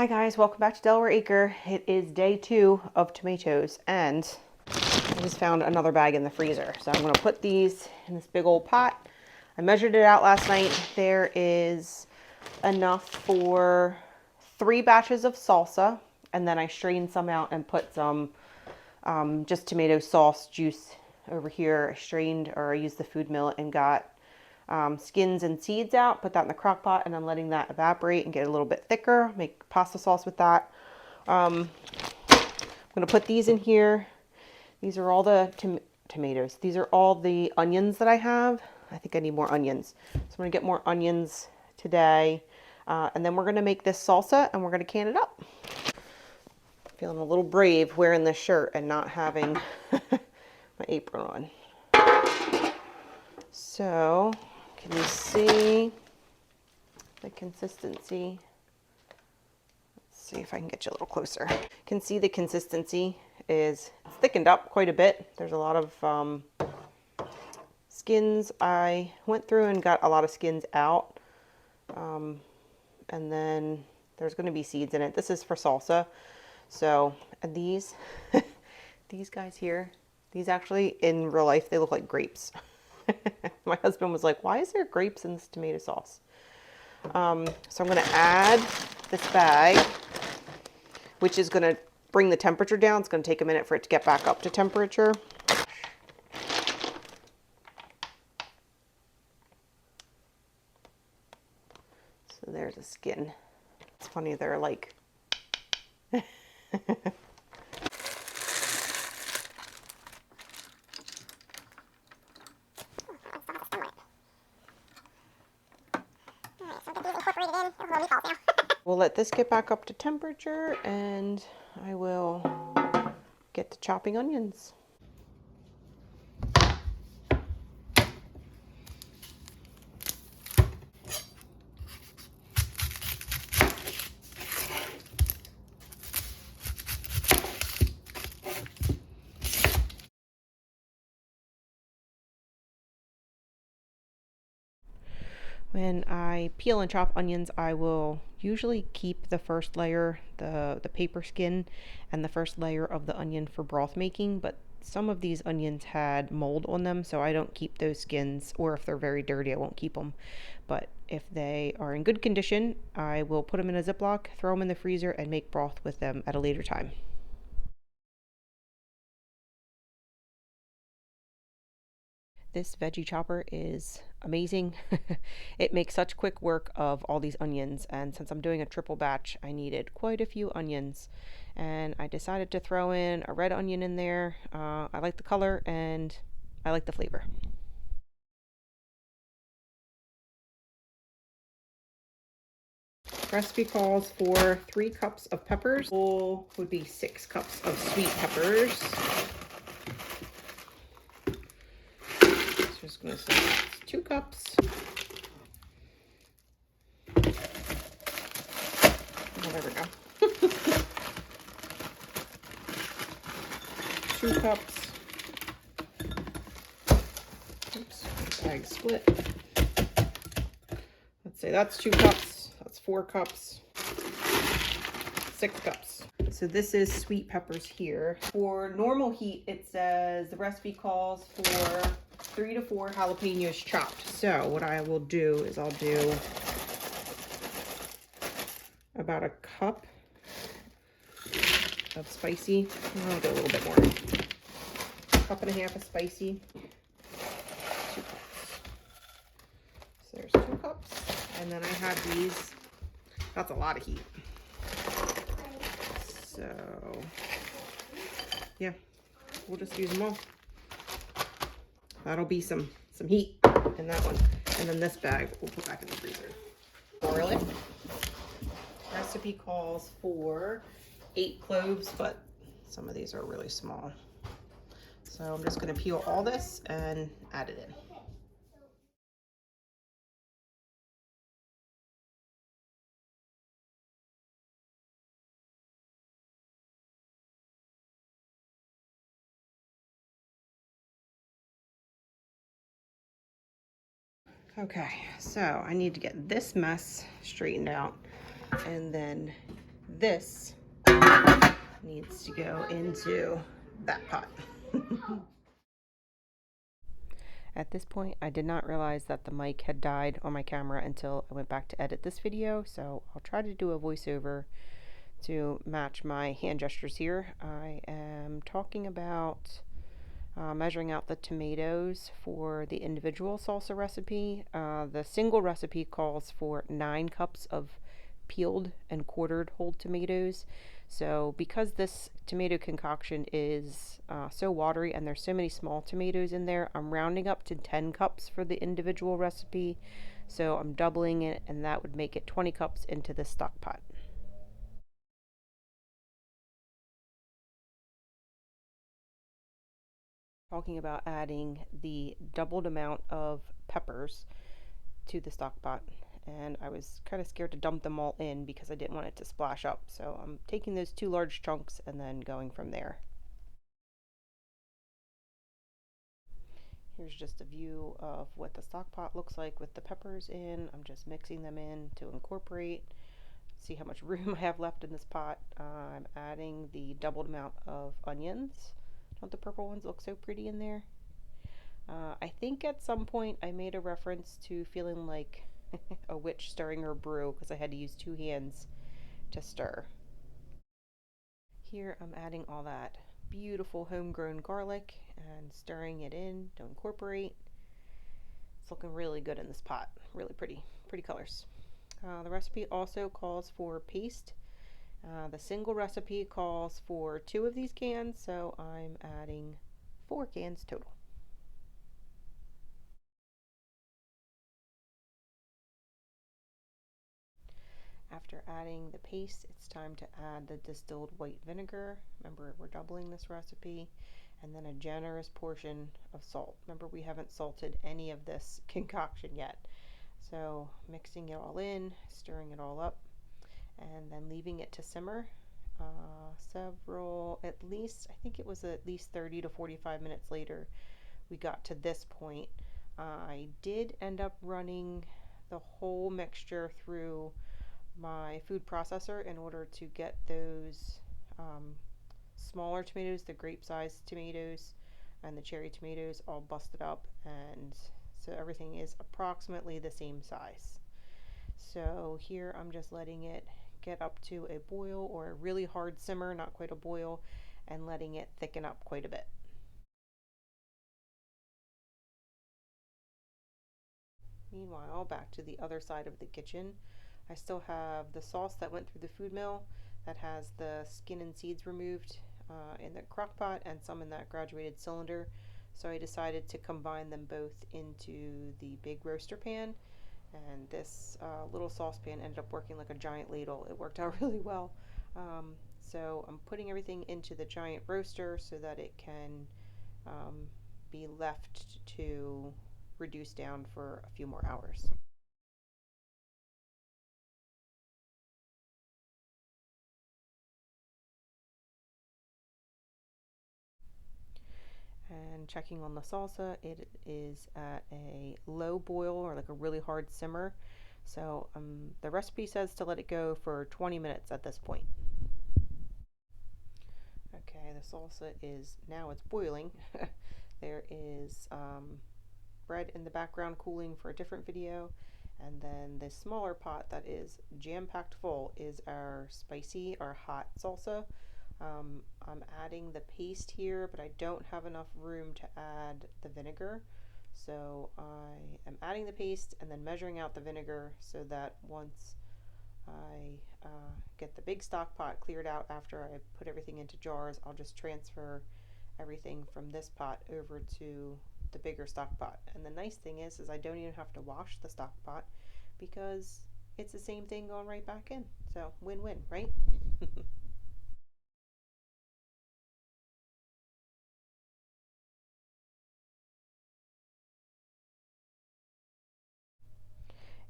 Hi guys, welcome back to Delaware Acre. It is day 2 of tomatoes and I just found another bag in the freezer. So I'm going to put these in this big old pot. I measured it out last night. There is enough for 3 batches of salsa, and then I strained some out and put some just tomato sauce juice over here. I strained, or I used the food mill and got skins and seeds out, put that in the crock pot, and I'm letting that evaporate and get a little bit thicker, make pasta sauce with that. I'm going to put these in here. These are all the tomatoes. These are all the onions that I have. I think I need more onions. So I'm going to get more onions today. And then we're going to make this salsa and we're going to can it up. Feeling a little brave wearing this shirt and not having my apron on. So, can you see the consistency? Let's see if I can get you a little closer. You can see the consistency is thickened up quite a bit. There's a lot of skins. I went through and got a lot of skins out. And then there's going to be seeds in it. This is for salsa. So, and these, these guys here, these actually in real life, they look like grapes. My husband was like, why is there grapes in this tomato sauce? So I'm going to add this bag, which is going to bring the temperature down. It's going to take a minute for it to get back up to temperature. So there's a skin. It's funny, they're like... We'll let this get back up to temperature and I will get to chopping onions. When I peel and chop onions, I will usually keep the first layer, the paper skin, and the first layer of the onion for broth making, but some of these onions had mold on them, so I don't keep those skins, or if they're very dirty, I won't keep them. But if they are in good condition, I will put them in a Ziploc, throw them in the freezer, and make broth with them at a later time. This veggie chopper is amazing. It makes such quick work of all these onions, and since I'm doing a triple batch, I needed quite a few onions, and I decided to throw in a red onion in there. I like the color and I like the flavor. Recipe calls for 3 cups of peppers. Whole would be 6 cups of sweet peppers. So just going to say it's 2 cups. Oh, there we go. 2 cups. Oops, bag split. Let's say that's 2 cups. That's 4 cups. 6 cups. So this is sweet peppers here. For normal heat, it says the recipe calls for 3 to 4 jalapeños chopped. So what I will do is I'll do about a cup of spicy. I'll do a little bit more. 1.5 cups of spicy. 2 cups. So there's 2 cups. And then I have these. That's a lot of heat. So yeah, we'll just use them all. That'll be some heat in that one. And then this bag we'll put back in the freezer. Boil it. Recipe calls for 8 cloves, but some of these are really small. So I'm just going to peel all this and add it in. Okay, so I need to get this mess straightened out, and then this needs to go into that pot. At this point, I did not realize that the mic had died on my camera until I went back to edit this video, so I'll try to do a voiceover to match my hand gestures here. I am talking about measuring out the tomatoes for the individual salsa recipe. The single recipe calls for 9 cups of peeled and quartered whole tomatoes. So because this tomato concoction is so watery and there's so many small tomatoes in there, I'm rounding up to 10 cups for the individual recipe. So I'm doubling it, and that would make it 20 cups into this stock pot. Talking about adding the doubled amount of peppers to the stock pot, and I was kind of scared to dump them all in because I didn't want it to splash up, so I'm taking those 2 large chunks and then going from there. Here's just a view of what the stock pot looks like with the peppers in. I'm just mixing them in to incorporate. See how much room I have left in this pot. I'm adding the doubled amount of onions. Don't the purple ones look so pretty in there? I think at some point I made a reference to feeling like a witch stirring her brew because I had to use 2 hands to stir. Here I'm adding all that beautiful homegrown garlic and stirring it in to incorporate. It's looking really good in this pot. Really pretty colors. The recipe also calls for paste. The single recipe calls for 2 of these cans, so I'm adding 4 cans total. After adding the paste, it's time to add the distilled white vinegar. Remember, we're doubling this recipe. And then a generous portion of salt. Remember, we haven't salted any of this concoction yet. So mixing it all in, stirring it all up, and then leaving it to simmer at least, I think it was at least 30 to 45 minutes later, we got to this point. I did end up running the whole mixture through my food processor in order to get those smaller tomatoes, the grape-sized tomatoes and the cherry tomatoes, all busted up, and so everything is approximately the same size. So here I'm just letting it get up to a boil or a really hard simmer, not quite a boil, and letting it thicken up quite a bit. Meanwhile, back to the other side of the kitchen, I still have the sauce that went through the food mill that has the skin and seeds removed in the crock pot and some in that graduated cylinder. So I decided to combine them both into the big roaster pan, and this little saucepan ended up working like a giant ladle. It worked out really well. So I'm putting everything into the giant roaster so that it can be left to reduce down for a few more hours. And checking on the salsa, it is at a low boil or like a really hard simmer. So the recipe says to let it go for 20 minutes at this point. Okay, the salsa is now it's boiling. There is bread in the background cooling for a different video. And then the smaller pot that is jam-packed full is our spicy or hot salsa. I'm adding the paste here, but I don't have enough room to add the vinegar. So I am adding the paste and then measuring out the vinegar so that once I get the big stock pot cleared out after I put everything into jars, I'll just transfer everything from this pot over to the bigger stock pot. And the nice thing is I don't even have to wash the stock pot because it's the same thing going right back in. So win-win, right?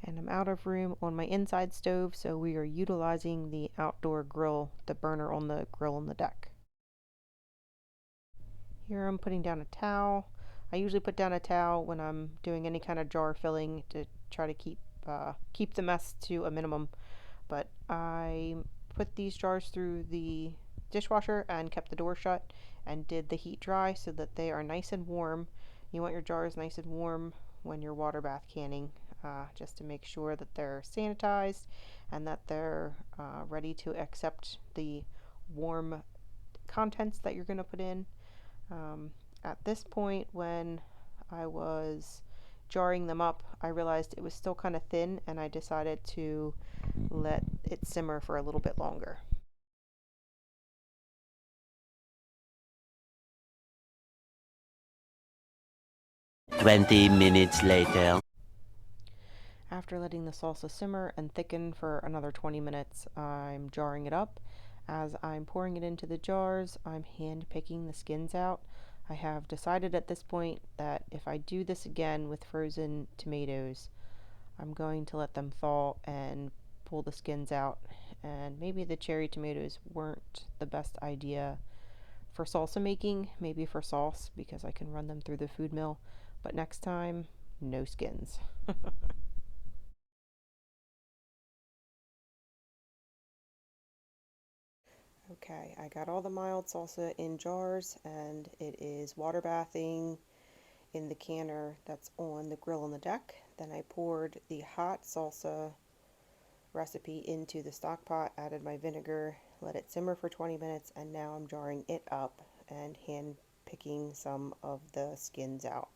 And I'm out of room on my inside stove, so we are utilizing the outdoor grill, the burner on the grill on the deck. Here I'm putting down a towel. I usually put down a towel when I'm doing any kind of jar filling to try to keep the mess to a minimum, but I'm put these jars through the dishwasher and kept the door shut and did the heat dry so that they are nice and warm. You want your jars nice and warm when you're water bath canning, just to make sure that they're sanitized and that they're ready to accept the warm contents that you're going to put in. At this point, when I was jarring them up, I realized it was still kind of thin, and I decided to let it simmer for a little bit longer. "20 minutes later." After letting the salsa simmer and thicken for another 20 minutes, I'm jarring it up. As I'm pouring it into the jars, I'm hand picking the skins out. I have decided at this point that if I do this again with frozen tomatoes, I'm going to let them thaw and pull the skins out. And maybe the cherry tomatoes weren't the best idea for salsa making, maybe for sauce, because I can run them through the food mill. But next time, no skins. Okay, I got all the mild salsa in jars, and it is water bathing in the canner that's on the grill on the deck. Then I poured the hot salsa recipe into the stock pot, added my vinegar, let it simmer for 20 minutes, and now I'm jarring it up and hand picking some of the skins out.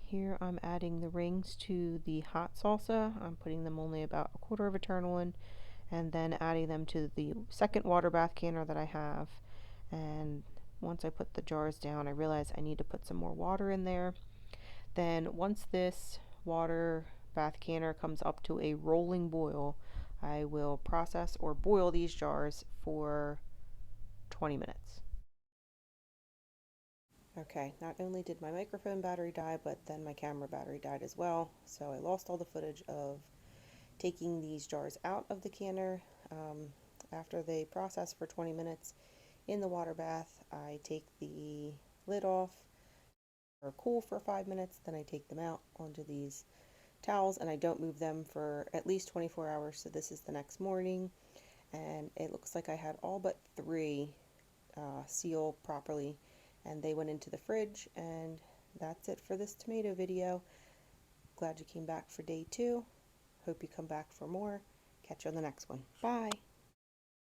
Here I'm adding the rings to the hot salsa. I'm putting them only about a quarter of a turn on, and then adding them to the second water bath canner that I have. And once I put the jars down, I realized I need to put some more water in there. Then once this water bath canner comes up to a rolling boil, I will process or boil these jars for 20 minutes. Okay, not only did my microphone battery die, but then my camera battery died as well. So I lost all the footage of taking these jars out of the canner. After they process for 20 minutes in the water bath, I take the lid off or cool for 5 minutes. Then I take them out onto these towels, and I don't move them for at least 24 hours. So this is the next morning, and it looks like I had all but 3 seal properly, and they went into the fridge. And that's it for this tomato video. Glad you came back for day 2. Hope you come back for more. Catch you on the next one. Bye.